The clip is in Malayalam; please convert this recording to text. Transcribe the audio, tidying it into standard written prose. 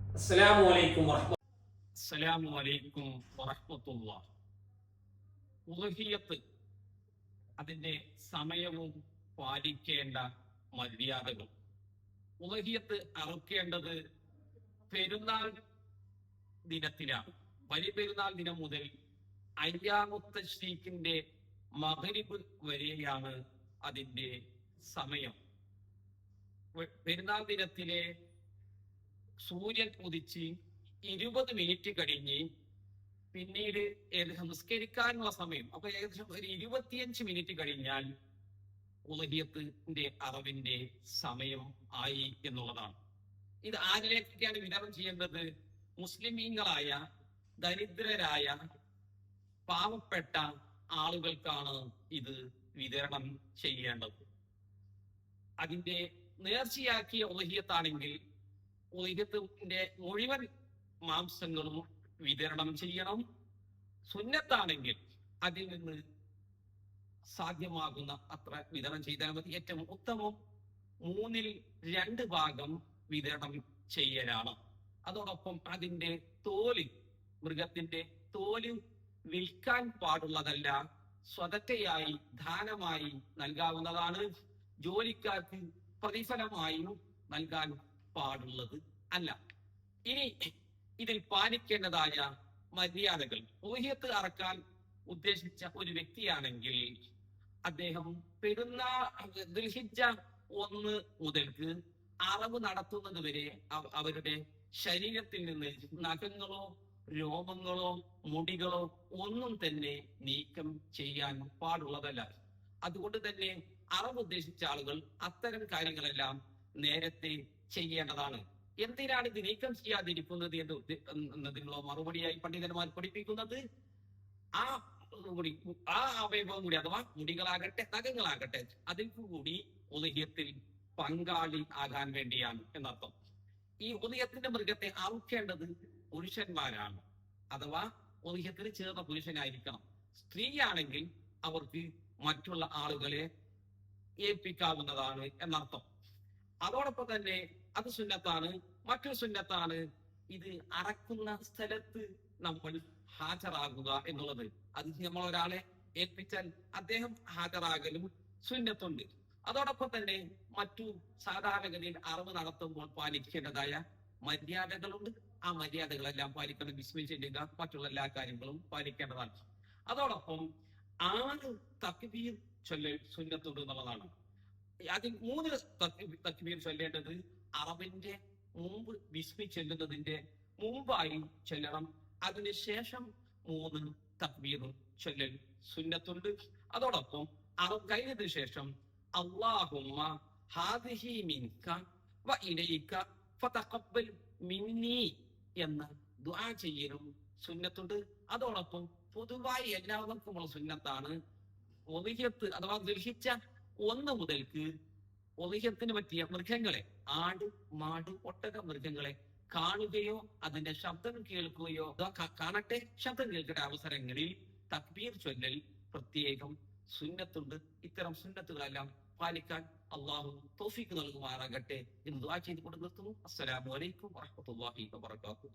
അസ്സലാമു അലൈക്കും അസ്സലാമു അലൈക്കും വറഹ്മത്തുള്ളാഹ്. ഉളുഹിയ്യത്ത്, അതിന്റെ സമയവും പാലിക്കേണ്ട മര്യാദകൾ. ഉളുഹിയ്യത്ത് അറുക്കേണ്ടത് പെരുന്നാൾ ദിനത്തിലാണ്. വലിയ പെരുന്നാൾ ദിനം മുതൽ അയ്യാമുത്ത തശ്രീഖിന്റെ മഗ്‌രിബ് വരെയാണ് അതിന്റെ സമയം. പെരുന്നാൾ ദിനത്തിലെ സൂര്യൻ ഉദിച്ച് 20 മിനിറ്റ് കഴിഞ്ഞ് പിന്നീട് നിസ്കരിക്കാനുള്ള സമയം, അപ്പൊ ഏകദേശം ഒരു 25 മിനിറ്റ് കഴിഞ്ഞാൽ ഉളുഹിയ്യത്തിന്റെ അറവിന്റെ സമയം ആയി എന്നുള്ളതാണ്. ഇത് ആരിലേക്കൊക്കെയാണ് വിതരണം ചെയ്യേണ്ടത്? മുസ്ലിമീങ്ങളായ ദരിദ്രരായ പാവപ്പെട്ട ആളുകൾക്കാണ് ഇത് വിതരണം ചെയ്യേണ്ടത്. അതിന്റെ നേർച്ചയാക്കിയ ഉളുഹിയ്യത്താണെങ്കിൽ ഉളുഹിയ്യത്തിന്റെ മുഴുവൻ മാംസങ്ങളും വിതരണം ചെയ്യണം. സുന്നത്താണെങ്കിൽ അതിൽ നിന്ന് സാധ്യമാകുന്ന അത്ര വിതരണം ചെയ്താൽ മതി. ഏറ്റവും ഉത്തമം 2/3 ഭാഗം വിതരണം ചെയ്യലാണ്. അതോടൊപ്പം അതിന്റെ തോല്, മൃഗത്തിന്റെ തോല് വിൽക്കാൻ പാടുള്ളതല്ല, സ്വതക്കയായി ദാനമായി നൽകാവുന്നതാണ്. ജോലിക്കാർക്ക് പ്രതിഫലമായും നൽകാൻ പാടുള്ളത് അല്ല. ഇനി ഇതിൽ പാലിക്കേണ്ടതായ മര്യാദകൾ. ഉളുഹിയ്യത്ത് അറക്കാൻ ഉദ്ദേശിച്ച ഒരു വ്യക്തിയാണെങ്കിൽ അദ്ദേഹം ദുൽഹിജ്ജ 1 മുതൽക്ക് അറവ് നടത്തുന്നത് വരെ അവരുടെ ശരീരത്തിൽ നിന്ന് നഖങ്ങളോ രോമങ്ങളോ മുടികളോ ഒന്നും തന്നെ നീക്കം ചെയ്യാൻ പാടുള്ളതല്ല. അതുകൊണ്ട് തന്നെ അറവ് ഉദ്ദേശിച്ച ആളുകൾ അത്തരം കാര്യങ്ങളെല്ലാം നേരത്തെ ചെയ്യേണ്ടതാണ്. എന്തിനാണ് ഇത് നീക്കം ചെയ്യാതിരിക്കുന്നത് എന്നതിനുള്ള മറുപടിയായി പണ്ഡിതന്മാർ പഠിപ്പിക്കുന്നത്, ആ അവയവം കൂടി, അഥവാ മുടികളാകട്ടെ നഖങ്ങളാകട്ടെ, അതിൽ കൂടി ഉളുഹിയ്യത്തിൽ പങ്കാളി ആകാൻ വേണ്ടിയാണ് എന്നർത്ഥം. ഈ ഉളുഹിയ്യത്തിന്റെ മൃഗത്തെ അറുക്കേണ്ടത് പുരുഷന്മാരാണ്, അഥവാ ഉളുഹിയ്യത്തിന് ചേർന്ന പുരുഷനായിരിക്കണം. സ്ത്രീയാണെങ്കിൽ അവർക്ക് മറ്റുള്ള ആളുകളെ ഏൽപ്പിക്കാവുന്നതാണ് എന്നർത്ഥം. അതോടൊപ്പം തന്നെ അത് സുന്നത്താണ്. മറ്റൊരു സുന്നത്താണ് ഇത് അറക്കുന്ന സ്ഥലത്ത് നമ്മൾ ഹാജരാകുക എന്നുള്ളത്. അത് നമ്മൾ ഒരാളെ ഏൽപ്പിച്ചാൽ അദ്ദേഹം ഹാജരാകലും സുന്നത്തുണ്ട്. അതോടൊപ്പം തന്നെ മറ്റു സാധാരണഗതിയിൽ അറവ് നടത്തുമ്പോൾ പാലിക്കേണ്ടതായ മര്യാദകളുണ്ട്. ആ മര്യാദകളെല്ലാം പാലിക്കണം. ബിസ്മില്ലാഹ് ചൊല്ലുക, മറ്റുള്ള എല്ലാ കാര്യങ്ങളും പാലിക്കേണ്ടതാണ്. അതോടൊപ്പം 6 തക്ബീർ ചൊല്ലൽ സുന്നത്തുണ്ട് എന്നുള്ളതാണ്. അതിൽ 3 തക്ബീർ ചൊല്ലേണ്ടത് അറവിന്റെ മുമ്പ് ബിസ്മി ചൊല്ലുന്നതിന്റെ മുമ്പായി ചൊല്ലണം. അതിനുശേഷം 3 തക്ബീർ ചൊല്ലൽ സുന്നത്തുണ്ട്. അതോടൊപ്പം അറവ് കഴിഞ്ഞതിന് ശേഷം അല്ലാഹുമ്മ ഹാദിഹി മിൻക വ ഇലൈക ഫതഖബ്ബൽ മിന്നി എന്ന ദുആ ചെയ്യലും സുന്നത്തുണ്ട്. അതോടൊപ്പം പൊതുവായി എല്ലാവർക്കുമുള്ള സുന്നത്താണ് ഉളുഹിയ്യത്ത് അഥവാ ദുൽഹിജ്ജ 1 മുതൽക്ക് ഉളുഹിയ്യത്തിന് പറ്റിയ മൃഗങ്ങളെ, ആട്, മാട്, ഒട്ടക മൃഗങ്ങളെ കാണുകയോ അതിന്റെ ശബ്ദം കേൾക്കുകയോ കാണട്ടെ, ശബ്ദം കേൾക്കട്ടെ അവസരങ്ങളിൽ തക്ബീർ ചൊല്ലൽ പ്രത്യേകം സുന്നത്തുണ്ട്. ഇത്തരം സുന്നത്തുകളെല്ലാം പാലിക്കാൻ അള്ളാഹു തൗഫീഖ് നൽകുമാറാകട്ടെ എന്ന് ദുആ ചെയ്തുകൊണ്ട് നിർത്തുന്നു. അസ്സലാമു അലൈക്കും വറഹ്മത്തുള്ളാഹി വബറകാതുഹു.